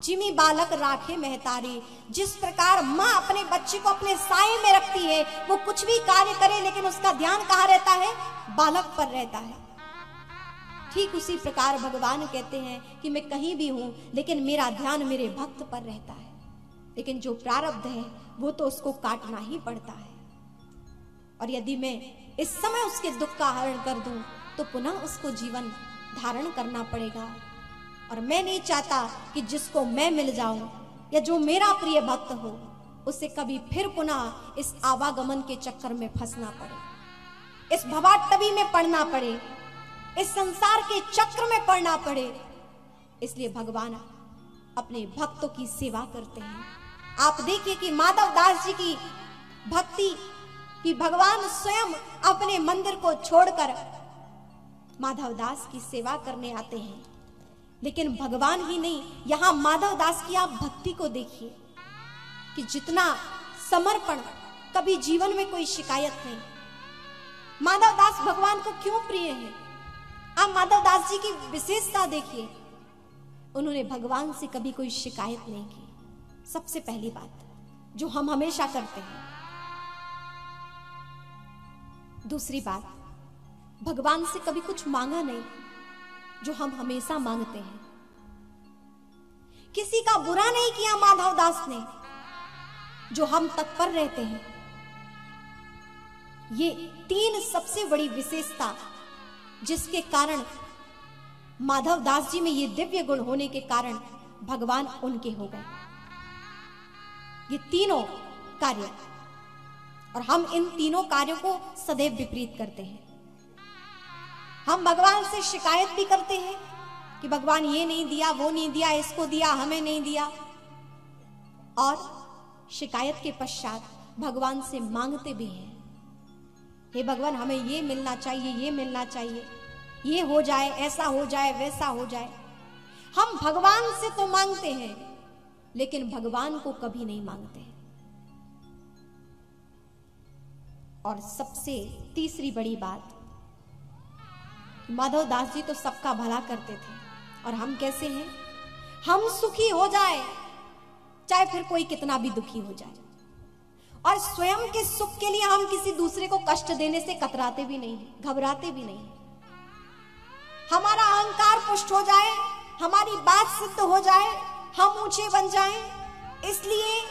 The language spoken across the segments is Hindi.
जिमी बालक राखे महतारी। जिस प्रकार माँ अपने बच्चे को अपने साए में रखती है, वो कुछ भी कार्य करे लेकिन उसका ध्यान कहाँ रहता है? बालक पर रहता है। ठीक उसी प्रकार भगवान कहते हैं कि मैं कहीं भी हूं लेकिन मेरा ध्यान मेरे भक्त पर रहता है। लेकिन जो प्रारब्ध है वो तो उसको काटना ही पड़ता है, और यदि मैं इस समय उसके दुख का हरण कर दूं तो पुनः उसको जीवन धारण करना पड़ेगा। और मैं नहीं चाहता कि जिसको मैं मिल जाऊं या जो मेरा प्रिय भक्त हो उसे कभी फिर पुनः इस आवागमन के चक्कर में फंसना पड़े, इस भवाटवी में पड़ना पड़े, इस संसार के चक्र में पड़ना पड़े। इसलिए भगवान अपने भक्तों की सेवा करते हैं। आप देखिए कि माधव दास जी की भक्ति कि भगवान स्वयं अपने मंदिर को छोड़कर माधव दास की सेवा करने आते हैं। लेकिन भगवान ही नहीं, यहां माधव दास की आप भक्ति को देखिए कि जितना समर्पण, कभी जीवन में कोई शिकायत नहीं। माधव दास भगवान को क्यों प्रिय है? आप माधव दास जी की विशेषता देखिए, उन्होंने भगवान से कभी कोई शिकायत नहीं की। सबसे पहली बात जो हम हमेशा करते हैं। दूसरी बात, भगवान से कभी कुछ मांगा नहीं जो हम हमेशा मांगते हैं। किसी का बुरा नहीं किया माधव दास ने, जो हम तत्पर रहते हैं। ये तीन सबसे बड़ी विशेषता जिसके कारण माधव दास जी में ये दिव्य गुण होने के कारण भगवान उनके हो गए। ये तीनों कार्य, और हम इन तीनों कार्यों को सदैव विपरीत करते हैं। हम भगवान से शिकायत भी करते हैं कि भगवान ये नहीं दिया, वो नहीं दिया, इसको दिया, हमें नहीं दिया, और शिकायत के पश्चात भगवान से मांगते भी हैं, हे भगवान हमें ये मिलना चाहिए, ये मिलना चाहिए, ये हो जाए, ऐसा हो जाए, वैसा हो जाए। हम भगवान से तो मांगते हैं लेकिन भगवान को कभी नहीं मांगते। और सबसे तीसरी बड़ी बात, माधव दास जी तो सबका भला करते थे, और हम कैसे हैं? हम सुखी हो जाए चाहे फिर कोई कितना भी दुखी हो जाए, और स्वयं के सुख के लिए हम किसी दूसरे को कष्ट देने से कतराते भी नहीं, घबराते भी नहीं। हमारा अहंकार पुष्ट हो जाए, हमारी बात सिद्ध हो जाए, हम ऊंचे बन जाएं, इसलिए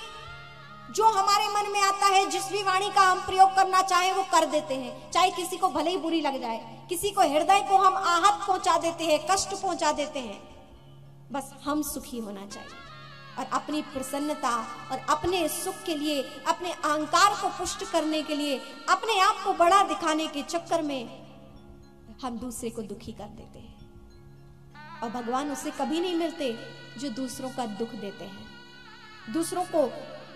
जो हमारे मन में आता है, जिस भी वाणी का हम प्रयोग करना चाहें वो कर देते हैं, चाहे किसी को भले ही बुरी लग जाए, किसी को हृदय को हम आहत पहुंचा देते हैं, कष्ट पहुंचा देते हैं। बस हम सुखी होना चाहिए, और अपनी प्रसन्नता और अपने सुख के लिए, अपने अहंकार को पुष्ट करने के लिए, अपने आप को बड़ा दिखाने के चक्कर में हम दूसरे को दुखी कर देते हैं। और भगवान उसे कभी नहीं मिलते जो दूसरों का दुख देते हैं, दूसरों को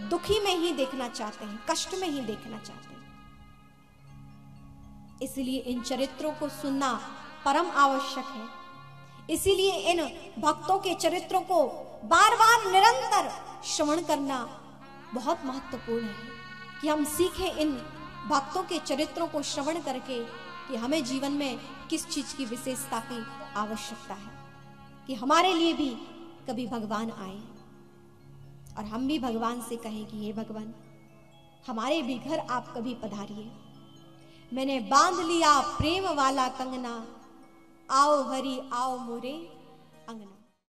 दुखी में ही देखना चाहते हैं, कष्ट में ही देखना चाहते हैं। इसलिए इन चरित्रों को सुनना परम आवश्यक है। इसीलिए इन भक्तों के चरित्रों को बार बार निरंतर श्रवण करना बहुत महत्वपूर्ण है, कि हम सीखें इन भक्तों के चरित्रों को श्रवण करके कि हमें जीवन में किस चीज की विशेषता की आवश्यकता है, कि हमारे लिए भी कभी भगवान आए और हम भी भगवान से कहें कि हे भगवान हमारे भी घर आप कभी पधारिए। मैंने बांध लिया प्रेम वाला कंगना, आओ हरि आओ मोरे अंगना।